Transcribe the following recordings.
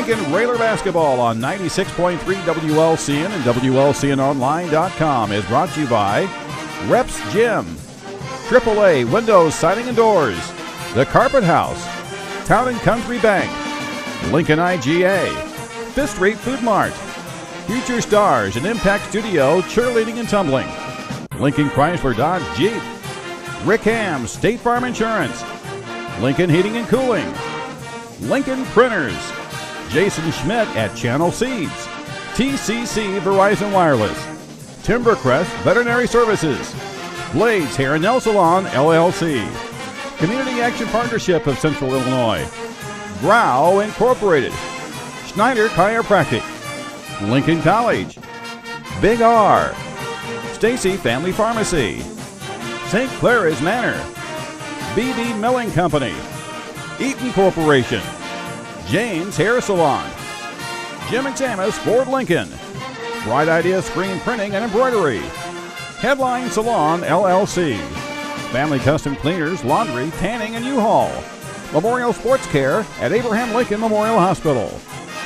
Lincoln Railer Basketball on 96.3 WLCN and WLCNonline.com is brought to you by Reps Gym, AAA Windows, Siding and Doors, The Carpet House, Town and Country Bank, Lincoln IGA, Fifth Street Food Mart, Future Stars and Impact Studio Cheerleading and Tumbling, Lincoln Chrysler Dodge Jeep, Rick Ham State Farm Insurance, Lincoln Heating and Cooling, Lincoln Printers, Jason Schmidt at Channel Seeds, TCC Verizon Wireless, Timbercrest Veterinary Services, Blades Hair and Nail Salon LLC, Community Action Partnership of Central Illinois, Grau Incorporated, Schneider Chiropractic, Lincoln College, Big R, Stacy Family Pharmacy, St. Clara's Manor, BD Milling Company, Eaton Corporation, James Hair Salon, Jim and Samus Ford Lincoln, Bright Idea Screen Printing and Embroidery, Headline Salon LLC, Family Custom Cleaners, Laundry, Tanning and U-Haul, Memorial Sports Care at Abraham Lincoln Memorial Hospital,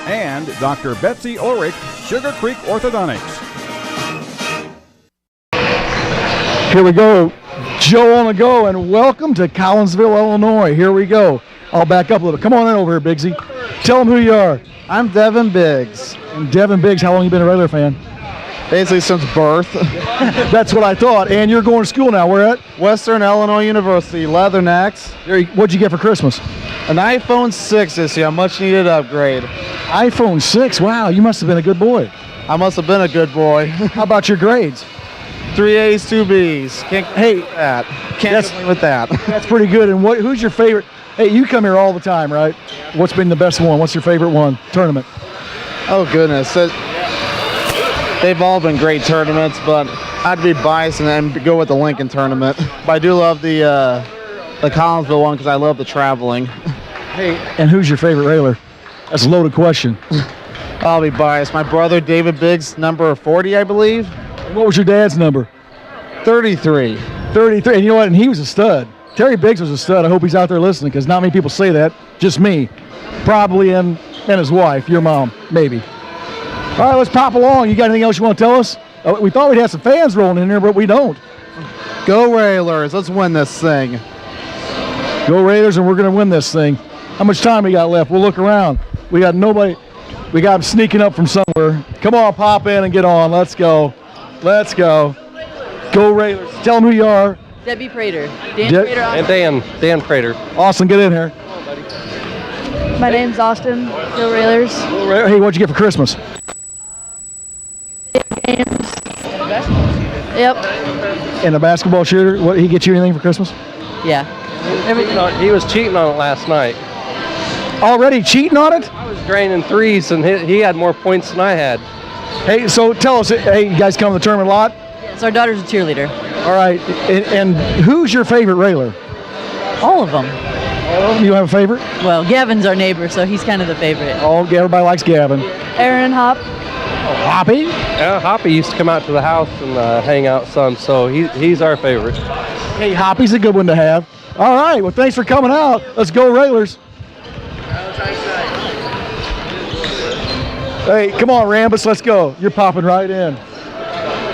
and Dr. Betsy Ulrich, Sugar Creek Orthodontics. Here we go. Joe on the go, and welcome to Collinsville, Illinois. Here we go. I'll back up a little. Come on in over here, Biggsy. Tell them who you are. I'm Devin Biggs. And Devin Biggs, how long you been a Railer fan? Basically since birth. That's what I thought. And you're going to school now. Where at? Western Illinois University, Leathernecks. What'd you get for Christmas? An iPhone 6 this year, a much needed upgrade. iPhone 6, wow, you must have been a good boy. I must have been a good boy. How about your grades? 3 A's, 2 B's. Can't complain with that. That's pretty good. And who's your favorite? Hey, you come here all the time, right? What's been the best one? What's your favorite one? Tournament? Oh, goodness. They've all been great tournaments, but I'd be biased and then go with the Lincoln tournament. But I do love the Collinsville one because I love the traveling. Hey, and who's your favorite Railer? That's a loaded question. I'll be biased. My brother, David Biggs, number 40, I believe. What was your dad's number? 33. 33. And you know what? And he was a stud. Terry Biggs was a stud. I hope he's out there listening because not many people say that. Just me. Probably and his wife, your mom, maybe. All right, let's pop along. You got anything else you want to tell us? We thought we'd have some fans rolling in here, but we don't. Go Railers. Let's win this thing. Go Raiders, and we're going to win this thing. How much time we got left? We'll look around. We got nobody. We got them sneaking up from somewhere. Come on, pop in and get on. Let's go. Let's go. Go Raiders. Tell them who you are. Debbie Prater. Dan Prater. And Dan Prater. Austin, get in here. Come on, buddy. My name's Austin. Go Railers. Hey, what'd you get for Christmas? Games. Yep. And a basketball shooter. What, he get you anything for Christmas? Yeah. Everything. He was cheating on it last night. Already cheating on it? I was draining threes, and he had more points than I had. Hey, so tell us, hey, you guys come to the tournament a lot? Yes, our daughter's a cheerleader. All right, and who's your favorite Railer? All of them. You have a favorite? Well, Gavin's our neighbor, so he's kind of the favorite. Oh, everybody likes Gavin. Aaron Hop. Oh, Hoppy? Yeah, Hoppy used to come out to the house and hang out some, so he's our favorite. Hey, Hoppy's a good one to have. All right, well, thanks for coming out. Let's go Railers. Hey, come on, Rambus, let's go. You're popping right in.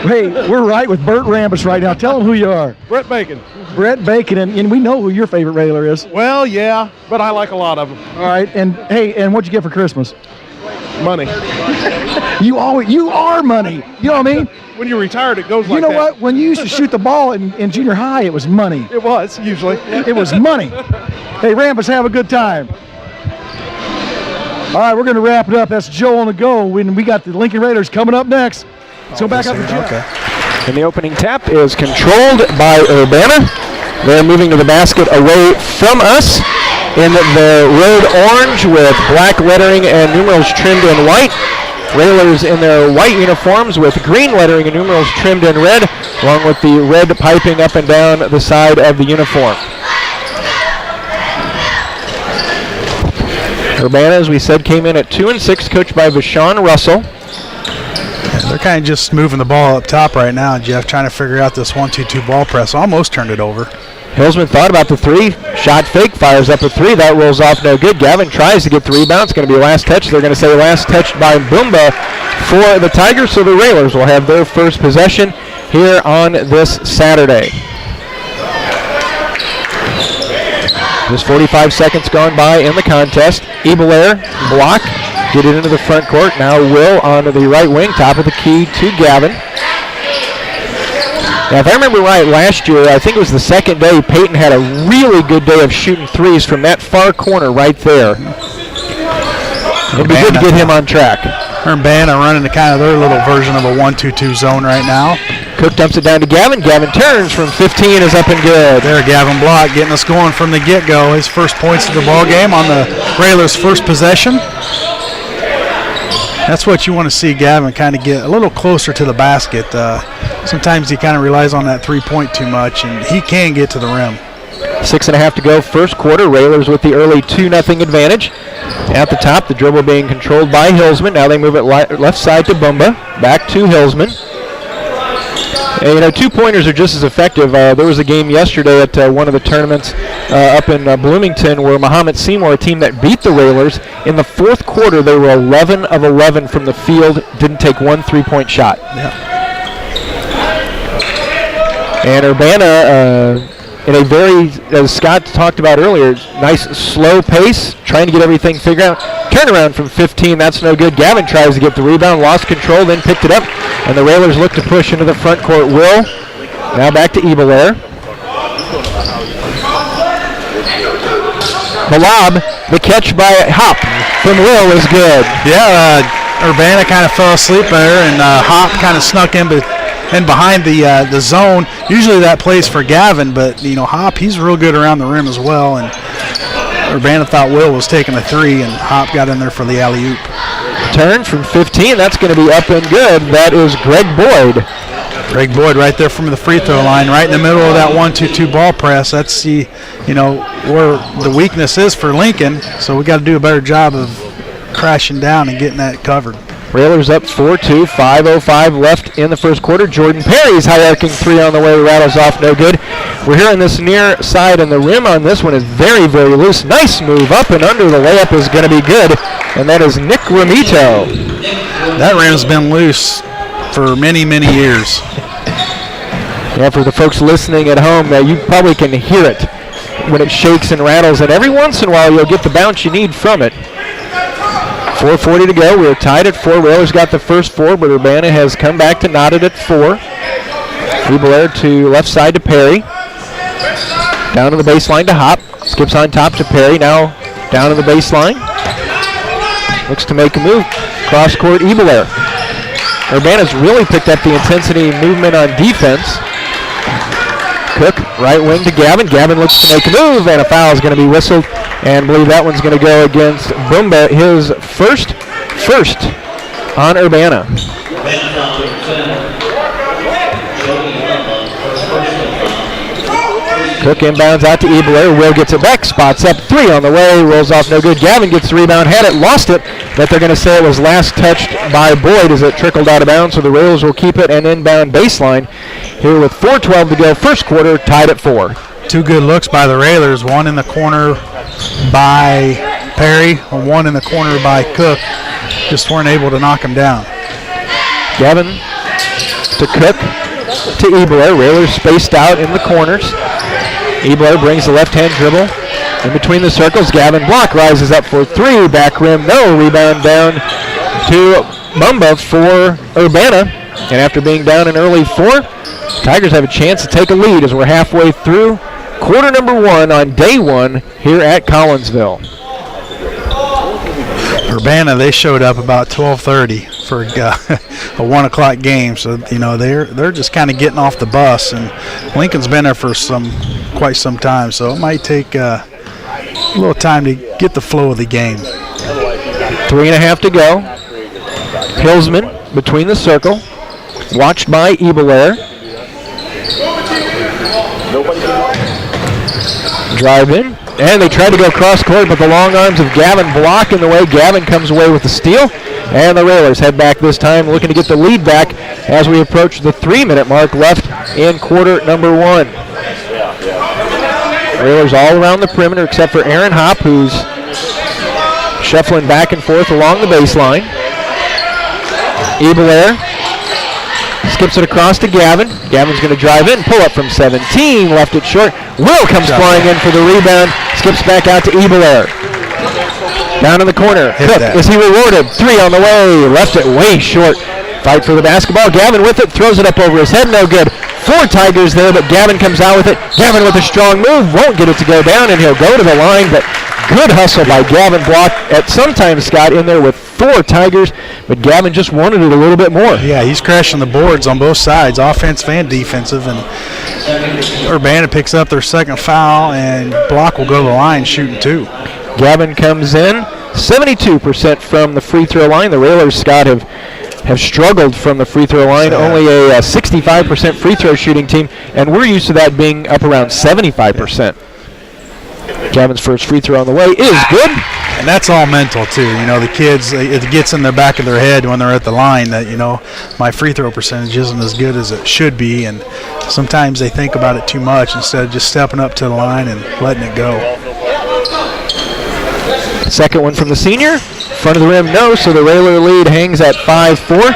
Hey, we're right with Bert Rambus right now. Tell him who you are. Brett Bacon. Brett Bacon, and we know who your favorite Railer is. Well, yeah, but I like a lot of them. All right, and hey, and what'd you get for Christmas? Money. You are money. You know what I mean? When you're retired, it goes like that. You know what? When you used to shoot the ball in junior high, it was money. It was, usually. It was money. Hey, Rambus, have a good time. All right, we're going to wrap it up. That's Joe on the go. We got the Lincoln Raiders coming up next. Let's go back up to Joe. Okay. And the opening tap is controlled by Urbana. They're moving to the basket away from us in the red orange with black lettering and numerals trimmed in white. Railers in their white uniforms with green lettering and numerals trimmed in red, along with the red piping up and down the side of the uniform. Urbana, as we said, came in at 2-6, coached by Vashon Russell. They're kind of just moving the ball up top right now, Jeff, trying to figure out this 1-2-2 ball press. Almost turned it over. Hillsman thought about the three. Shot fake, fires up a three. That rolls off no good. Gavin tries to get the rebound. It's going to be a last touch. They're going to say last touch by Boomba for the Tigers, so the Railers will have their first possession here on this Saturday. Just 45 seconds gone by in the contest. Ebelair block, get it into the front court. Now Will onto the right wing, top of the key to Gavin. Now, if I remember right, last year, I think it was the second day, Peyton had a really good day of shooting threes from that far corner right there. It'd be good to get him on track. Urbana running the kind of their little version of a 1-2-2 zone right now. Cook dumps it down to Gavin. Gavin turns from 15, is up and good. There, Gavin Block getting us going from the get-go. His first points of the ball game on the Railers' first possession. That's what you want to see Gavin kind of get a little closer to the basket. Sometimes he kind of relies on that three-point too much, and he can get to the rim. 6.5 to go, first quarter. Railers with the early 2-0 advantage. At the top, the dribble being controlled by Hillsman. Now they move it left side to Bumba. Back to Hillsman. And, two-pointers are just as effective. There was a game yesterday at one of the tournaments up in Bloomington where Muhammad Seymour, a team that beat the Railers, in the fourth quarter they were 11 of 11 from the field, didn't take one three-point shot. Yeah. And Urbana, in a very, as Scott talked about earlier, nice slow pace, trying to get everything figured out. Turnaround from 15, that's no good. Gavin tries to get the rebound, lost control, then picked it up. And the Railers look to push into the front court. Will, now back to Ebelair. The lob, the catch by Hop from Will is good. Yeah, Urbana kind of fell asleep there, and Hop kind of snuck in behind the zone. Usually that plays for Gavin, but Hop, he's real good around the rim as well. And Urbana thought Will was taking a three, and Hop got in there for the alley-oop. Turn from 15, that's going to be up and good. That is Greg Boyd. Greg Boyd right there from the free throw line, right in the middle of that 1-2-2 ball press. That's where the weakness is for Lincoln. So we got to do a better job of crashing down and getting that covered. Railers up 4-2, 5:05 left in the first quarter. Jordan Perry's high-arcing three on the way, rattles off, no good. We're here on this near side, and the rim on this one is very, very loose. Nice move up and under. The layup is going to be good, and that is Nick Ramito. That rim's been loose for many, many years. Yeah, for the folks listening at home, you probably can hear it when it shakes and rattles, and every once in a while you'll get the bounce you need from it. 4:40 to go. We're tied at 4. Railers got the first 4, but Urbana has come back to knot it at 4. Ebelair to left side to Perry. Down to the baseline to Hop. Skips on top to Perry. Now down to the baseline. Looks to make a move. Cross court Ebelair. Urbana's really picked up the intensity movement on defense. Cook, right wing to Gavin. Gavin looks to make a move, and a foul is going to be whistled. And I believe that one's going to go against Bumba, his first on Urbana. Cook inbounds out to Ebelair. Will gets it back, spots up, 3 on the way, rolls off no good. Gavin gets the rebound, had it, lost it, but they're going to say it was last touched by Boyd as it trickled out of bounds, so the Rails will keep it and inbound baseline. Here with 4:12 to go, first quarter, tied at 4. Two good looks by the Railers, one in the corner by Perry, and one in the corner by Cook. Just weren't able to knock him down. Gavin to Cook to Ebelair. Railers spaced out in the corners. Ebelair brings the left-hand dribble in between the circles. Gavin Block rises up for 3. Back rim, no. Rebound down to Bumba for Urbana. And after being down in early 4, Tigers have a chance to take a lead as we're halfway through quarter number 1 on day 1 here at Collinsville. Urbana, they showed up about 12:30 for a 1 o'clock game, so they're just kind of getting off the bus, and Lincoln's been there for quite some time, so it might take a little time to get the flow of the game. 3.5 to go. Hillsman between the circle, watched by Ebelair. Drive in, and they tried to go cross court, but the long arms of Gavin block in the way. Gavin comes away with the steal, and the Railers head back this time, looking to get the lead back as we approach the 3-minute mark left in quarter number 1. Railers all around the perimeter except for Aaron Hopp, who's shuffling back and forth along the baseline. Ebelair skips it across to Gavin. Gavin's going to drive in, pull up from 17, left it short. Will comes flying in for the rebound, skips back out to Ebelair. Down in the corner, Cook, is he rewarded? 3 on the way, left it way short. Fight for the basketball, Gavin with it, throws it up over his head, no good. 4 Tigers there, but Gavin comes out with it. Gavin with a strong move, won't get it to go down, and he'll go to the line, but good hustle by Gavin Block. At sometimes Scott in there with 4 Tigers, but Gavin just wanted it a little bit more. Yeah, he's crashing the boards on both sides, offensive and defensive, and Urbana picks up their second foul, and Block will go to the line shooting 2. Gavin comes in, 72% from the free throw line. The Railers, Scott, have struggled from the free throw line, only a 65% free throw shooting team, and we're used to that being up around 75%. Gavin's first free throw on the way is good. And that's all mental, too. You know, the kids, it gets in the back of their head when they're at the line that, you know, my free throw percentage isn't as good as it should be, and sometimes they think about it too much instead of just stepping up to the line and letting it go. Second one from the senior. Front of the rim, no, so the Railer lead hangs at 5-4.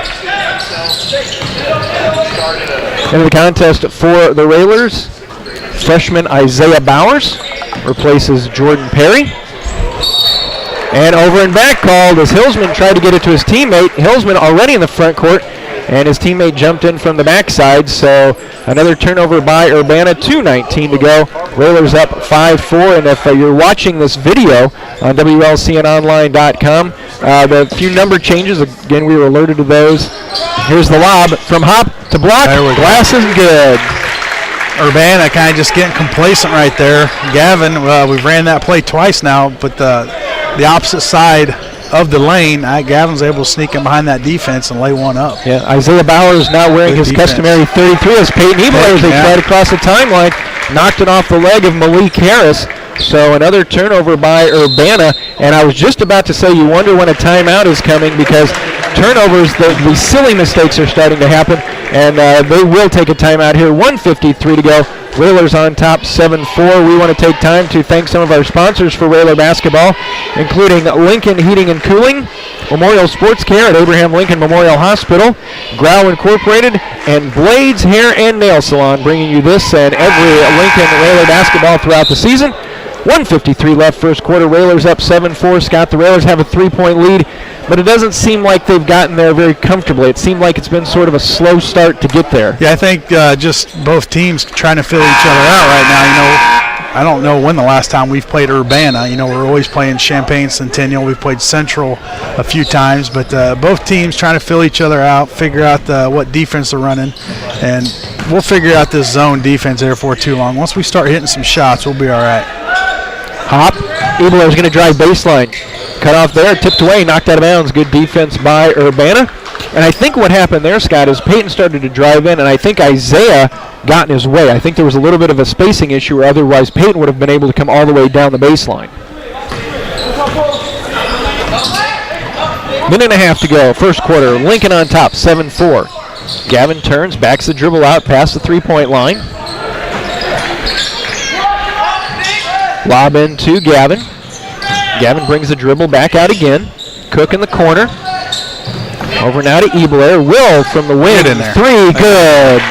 Into the contest for the Railers, freshman Isaiah Bowers replaces Jordan Perry. And over and back called as Hillsman tried to get it to his teammate. Hillsman already in the front court, and his teammate jumped in from the backside, so another turnover by Urbana, 2:19 to go. Railers up 5-4, and if you're watching this video on WLCNonline.com, the few number changes, again, we were alerted to those. Here's the lob from Hop to Block. Glass is good. Urbana kind of just getting complacent right there. Gavin, we've ran that play twice now, but the opposite side of the lane, Gavin's able to sneak in behind that defense and lay one up. Yeah, Isaiah Bowers now wearing his customary 33 as Peyton Ebelair as they tried across the timeline, knocked it off the leg of Malik Harris. So another turnover by Urbana, and I was just about to say you wonder when a timeout is coming because turnovers, the silly mistakes are starting to happen, and they will take a timeout here. 1:53 to go. Railers on top 7-4. We want to take time to thank some of our sponsors for Railer basketball, including Lincoln Heating and Cooling, Memorial Sports Care at Abraham Lincoln Memorial Hospital, Grau Incorporated, and Blades Hair and Nail Salon, bringing you this and every Lincoln Railer basketball throughout the season. 1:53 left first quarter. Railers up 7-4. Scott, the Railers have a 3-point lead, but it doesn't seem like they've gotten there very comfortably. It seemed like it's been sort of a slow start to get there. Yeah, I think just both teams trying to fill each other out right now. You know, I don't know when the last time we've played Urbana. You know, we're always playing Champaign Centennial. We've played Central a few times, but both teams trying to fill each other out, figure out what defense they're running, and we'll figure out this zone defense there for too long. Once we start hitting some shots, we'll be all right. Hop, Ebelair's going to drive baseline. Cut off there, tipped away, knocked out of bounds. Good defense by Urbana. And I think what happened there, Scott, is Peyton started to drive in, and I think Isaiah got in his way. I think there was a little bit of a spacing issue, or otherwise Peyton would have been able to come all the way down the baseline. Minute and a half to go, first quarter. Lincoln on top, 7-4. Gavin turns, backs the dribble out past the three-point line. Lob into Gavin. Gavin brings the dribble back out again. Cook in the corner. Over now to Ebelair. Will from the wing. In there. 3, good.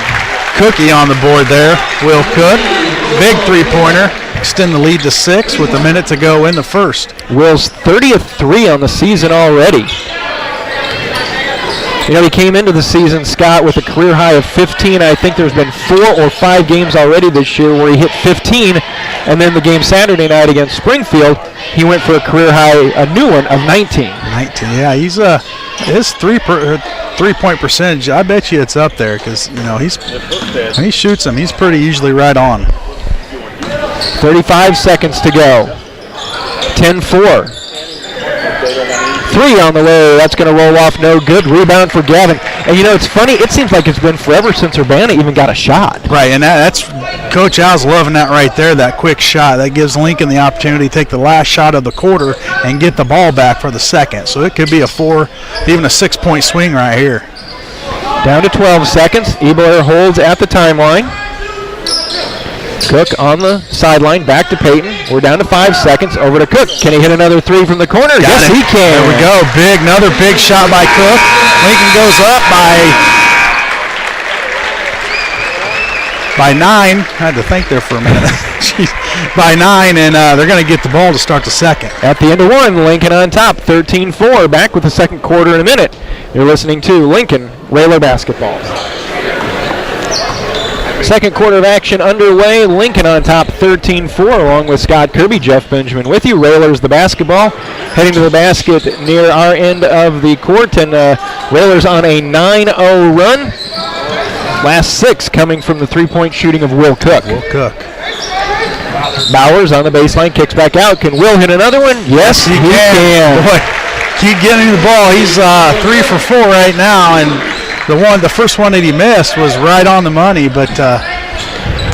Cookie on the board there. Will Cook. Big three-pointer. Extend the lead to 6 with a minute to go in the first. Will's 30th 3 on the season already. You know, he came into the season, Scott, with a career high of 15. I think there's been 4 or 5 games already this year where he hit 15. And then the game Saturday night against Springfield, he went for a career high, a new one, of 19. 19, yeah. He's his three-point percentage, I bet you it's up there because, you know, when he shoots them, he's pretty usually right on. 35 seconds to go. 10-4. 3 on the way. That's going to roll off. No good. Rebound for Gavin. And, you know, it's funny. It seems like it's been forever since Urbana even got a shot. Right, and that's Coach Al's loving that right there, that quick shot. That gives Lincoln the opportunity to take the last shot of the quarter and get the ball back for the second. So it could be a 4, even a 6-point swing right here. Down to 12 seconds. Ebelair holds at the timeline. Cook on the sideline, back to Peyton. We're down to 5 seconds. Over to Cook. Can he hit another three from the corner? Yes, he can. There we go. Another big shot by Cook. Lincoln goes up by 9. I had to think there for a minute. Jeez. By 9, and they're going to get the ball to start the second. At the end of 1, Lincoln on top, 13-4. Back with the second quarter in a minute. You're listening to Lincoln Railer Basketball. Second quarter of action underway. Lincoln on top 13-4 along with Scott Kirby, Jeff Benjamin with you. Railers the basketball. Heading to the basket near our end of the court. And Railers on a 9-0 run. Last 6 coming from the three-point shooting of Will Cook. Bowers on the baseline, kicks back out. Can Will hit another one? Yes, he can. Boy, keep getting the ball. He's 3 for 4 right now, and the first one that he missed was right on the money, but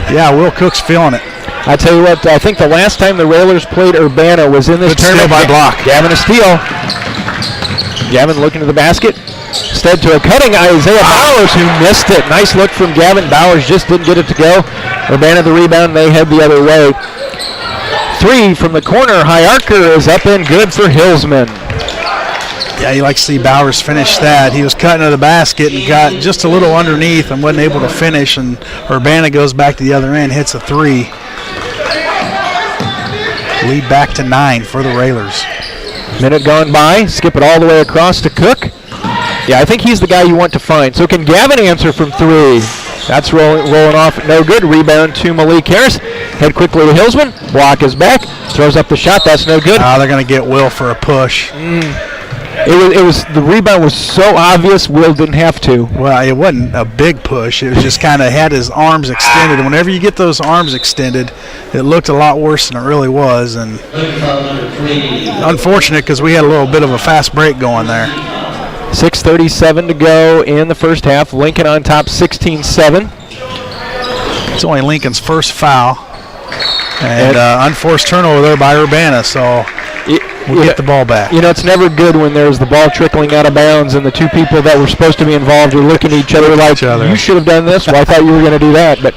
yeah, Will Cook's feeling it. I tell you what, I think the last time the Railers played Urbana was in this tournament. Steal by block. Gavin a steal. Gavin looking to the basket. Instead to a cutting Isaiah Bowers, who missed it. Nice look from Gavin. Bowers just didn't get it to go. Urbana the rebound, they head the other way. 3 from the corner. High archer is up and good for Hillsman. Yeah, you like to see Bowers finish that. He was cutting to the basket and got just a little underneath and wasn't able to finish, and Urbana goes back to the other end, hits a 3. Lead back to 9 for the Railers. Minute gone by. Skip it all the way across to Cook. Yeah, I think he's the guy you want to find. So can Gavin answer from 3? That's rolling off. No good. Rebound to Malik Harris. Head quickly to Hillsman. Block is back. Throws up the shot. That's no good. They're going to get Will for a push. It was the rebound was so obvious. Will didn't have to. Well, it wasn't a big push. It was just kind of had his arms extended. And whenever you get those arms extended, it looked a lot worse than it really was. And unfortunate because we had a little bit of a fast break going there. 6:37 to go in the first half. Lincoln on top 16-7. It's only Lincoln's first foul. And unforced turnover there by Urbana, so we'll get the ball back. You know, it's never good when there's the ball trickling out of bounds and the two people that were supposed to be involved are looking at each other like, you should have done this. Well, I thought you were going to do that. But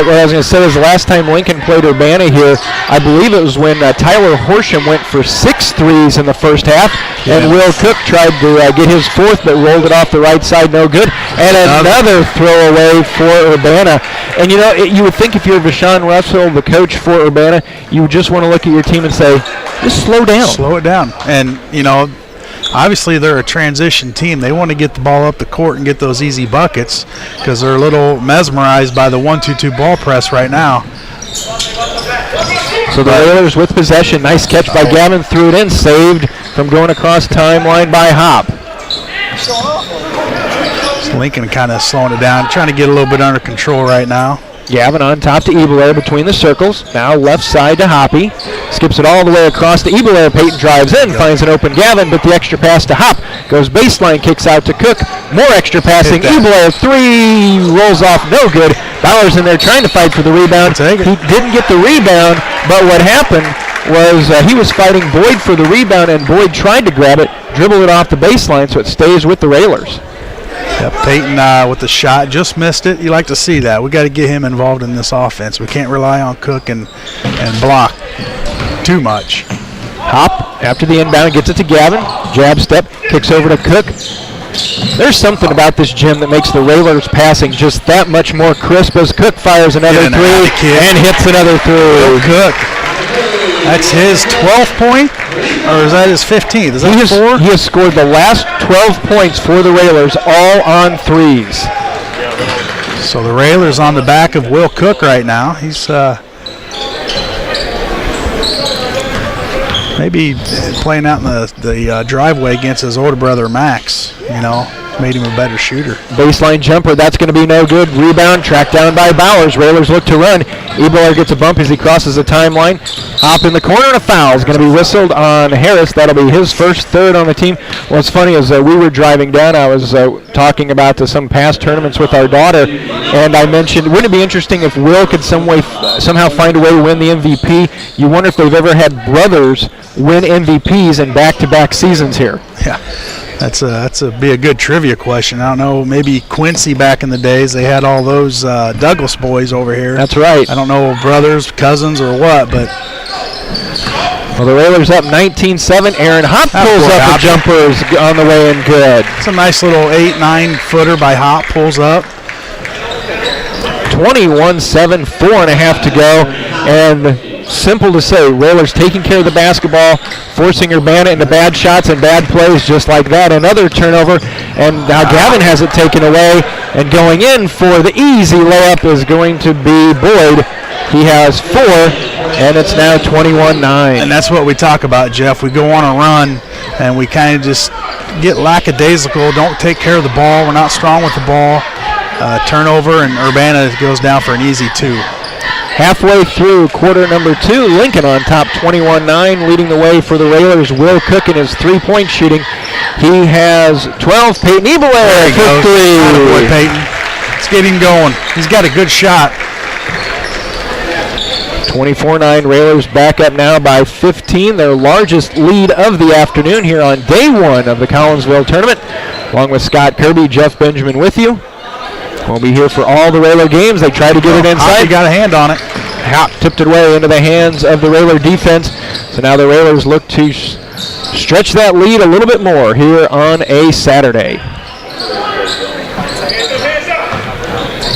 what I was going to say is the last time Lincoln played Urbana here, I believe it was when Tyler Horsham went for 6 threes in the first half, and Will Cook tried to get his 4th, but rolled it off the right side, no good. And another throwaway for Urbana. And, you know, you would think if you're Vashon Russell, the coach for Urbana, you would just want to look at your team and say, just slow down. Slow it down. And, you know, obviously they're a transition team. They want to get the ball up the court and get those easy buckets because they're a little mesmerized by the 1-2-2 ball press right now. So the Railers with possession. Nice catch by Gavin. Threw it in. Saved from going across timeline by Hop. Lincoln kind of slowing it down, trying to get a little bit under control right now. Gavin on top to Ebelair between the circles. Now left side to Hoppy. Skips it all the way across to Ebelair. Peyton drives in, finds an open Gavin, but the extra pass to Hop. Goes baseline, kicks out to Cook. More extra passing. Ebelair 3 rolls off, no good. Bowers in there trying to fight for the rebound. He didn't get the rebound, but what happened was he was fighting Boyd for the rebound, and Boyd tried to grab it, dribbled it off the baseline, so it stays with the Railers. Peyton with the shot, just missed it. You like to see that. We got to get him involved in this offense. We can't rely on Cook and block too much. Hop after the inbound gets it to Gavin. Jab step, kicks over to Cook. There's something about this gym that makes the Railers passing just that much more crisp as Cook fires another 3 and hits another 3. Cook. That's his 12th point, or is that his 15th? Is that 4? He has scored the last 12 points for the Railers, all on 3s. So the Railers on the back of Will Cook right now. He's maybe playing out in the driveway against his older brother Max, you know. Made him a better shooter. Baseline jumper, that's going to be no good. Rebound, tracked down by Bowers. Railers look to run. Ebelair gets a bump as he crosses the timeline. Hop in the corner, and a foul is going to be whistled on Harris. That'll be his first 3rd on the team. What's funny is we were driving down. I was talking about some past tournaments with our daughter, and I mentioned, wouldn't it be interesting if Will could somehow find a way to win the MVP? You wonder if they've ever had brothers win MVPs in back-to-back seasons here. Yeah. That's be a good trivia question. I don't know, maybe Quincy back in the days, they had all those Douglas boys over here. That's right. I don't know, brothers, cousins, or what, but. Well, the Railers up 19-7. Aaron Hop pulls up the jumpers on the way in good. It's a nice little 8-9 footer by Hop, pulls up. 21-7, 4.5 to go, and simple to say, Railers taking care of the basketball, forcing Urbana into bad shots and bad plays just like that. Another turnover, and now Gavin has it taken away, and going in for the easy layup is going to be Boyd. He has 4, and it's now 21-9. And that's what we talk about, Jeff. We go on a run, and we kind of just get lackadaisical, don't take care of the ball. We're not strong with the ball. Turnover, and Urbana goes down for an easy 2. Halfway through quarter number 2, Lincoln on top 21-9, leading the way for the Railers. Will Cook in his three-point shooting. He has 12. Peyton Ebelair for 3. Attaboy, Peyton. Let's get him going. He's got a good shot. 24-9, Railers back up now by 15, their largest lead of the afternoon here on day 1 of the Collinsville tournament. Along with Scott Kirby, Jeff Benjamin with you. We'll be here for all the Railer games. They try to get it inside. He got a hand on it. Hop tipped it away into the hands of the Railer defense. So now the Railers look to stretch that lead a little bit more here on a Saturday.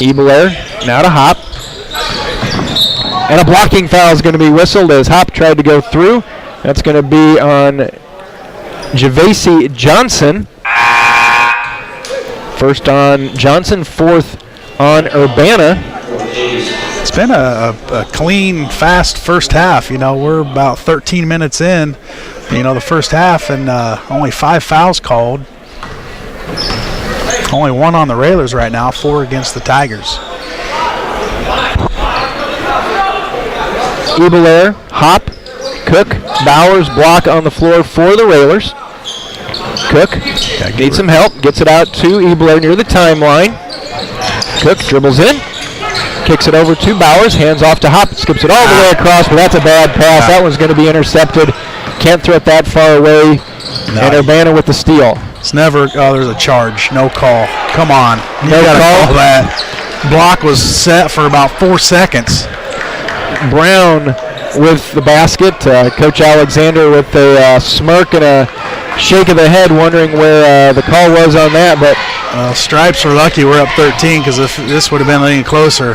Ebelair now to Hop. And a blocking foul is going to be whistled as Hop tried to go through. That's going to be on Javasi Johnson. First on Johnson, 4th on Urbana. It's been a clean, fast first half. You know, we're about 13 minutes in, you know, the first half, and only 5 fouls called. Only 1 on the Railers right now, 4 against the Tigers. Ebelair, Hop, Cook, Bowers block on the floor for the Railers. Cook needs some help, gets it out to Ebelair near the timeline. Cook dribbles in, kicks it over to Bowers, hands off to Hop, skips it all the way across, but that's a bad pass. That one's going to be intercepted. Can't throw it that far away. No. And Urbana with the steal. It's never, there's a charge, no call. Come on. No call. That block was set for about 4 seconds. Brown with the basket. Coach Alexander with a smirk and a shake of the head, wondering where the call was on that. But Stripes are lucky we're up 13, because if this would have been any closer.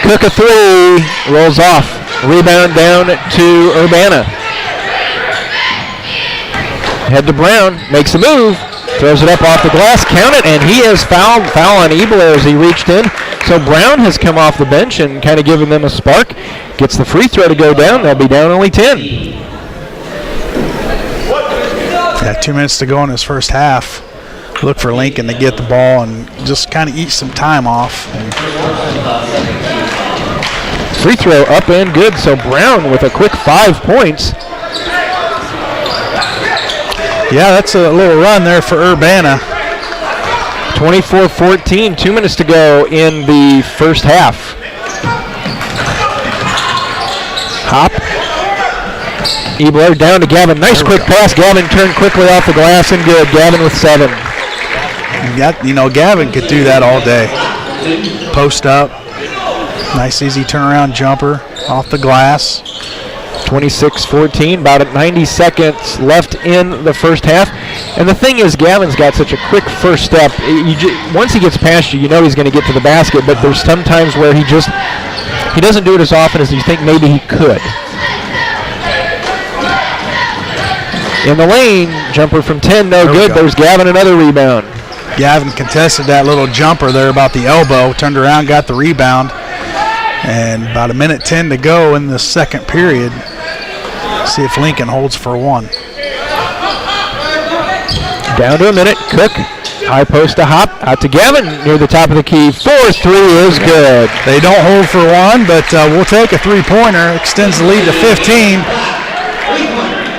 Cook a 3, rolls off. Rebound down to Urbana. Head to Brown, makes a move, throws it up off the glass, count it, and he has foul on Ebelair as he reached in. So Brown has come off the bench and kind of given them a spark. Gets the free throw to go down. They'll be down only 10. Yeah, 2 minutes to go in this first half. Look for Lincoln to get the ball and just kind of eat some time off. Free throw up and good. So Brown with a quick 5 points. Yeah, that's a little run there for Urbana. 24-14, 2 minutes to go in the first half. Hop. Ebelair down to Gavin. Nice quick pass. Gavin turned quickly off the glass and good. Gavin with 7. Gavin could do that all day. Post up. Nice easy turnaround jumper off the glass. 26-14, about 90 seconds left in the first half. And the thing is, Gavin's got such a quick first step. Once he gets past you, you know he's going to get to the basket, but there's some times where he doesn't do it as often as you think maybe he could. In the lane, jumper from 10, no good. There's Gavin, another rebound. Gavin contested that little jumper there about the elbow, turned around, got the rebound. And about 1:10 to go in the second period. See if Lincoln holds for 1. Down to a minute. Cook, high post to Hop, out to Gavin near the top of the key. 4-3 is good. They don't hold for 1, but we'll take a 3-pointer. Extends the lead to 15.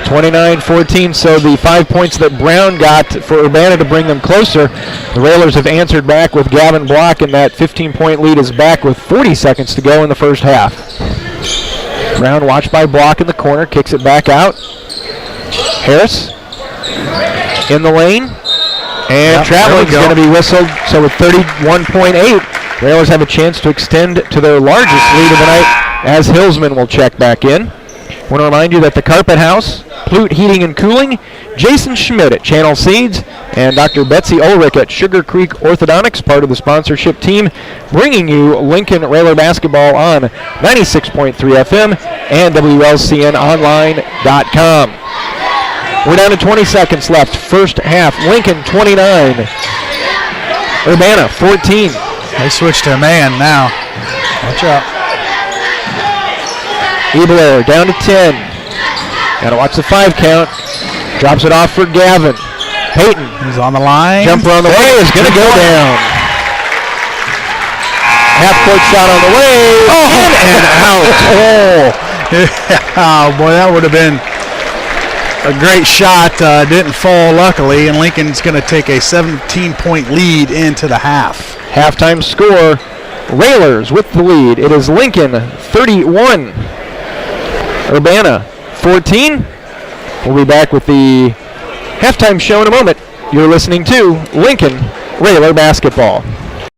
29-14, so the 5 points that Brown got for Urbana to bring them closer. The Railers have answered back with Gavin block, and that 15-point lead is back with 40 seconds to go in the first half. Brown watched by Block in the corner, kicks it back out. Harris in the lane. And traveling is going to be whistled. So with 31.8, Railers have a chance to extend to their largest lead of the night as Hillsman will check back in. I want to remind you that the Carpet House, Plute Heating and Cooling, Jason Schmidt at Channel Seeds, and Dr. Betsy Ulrich at Sugar Creek Orthodontics, part of the sponsorship team, bringing you Lincoln Railer basketball on 96.3 FM and WLCNonline.com. We're down to 20 seconds left. First half, Lincoln 29, Urbana 14. They switched to a man now. Watch out. Ebler down to 10. Got to watch the 5 count. Drops it off for Gavin. Peyton. He's on the line. Jumper on the way is going to go down. Half-court shot on the way. In and out. Oh, boy, that would have been a great shot. Didn't fall, luckily, and Lincoln's going to take a 17-point lead into the half. Halftime score, Railers with the lead. It is Lincoln 31, Urbana 14. We'll be back with the halftime show in a moment. You're listening to Lincoln Railer Basketball.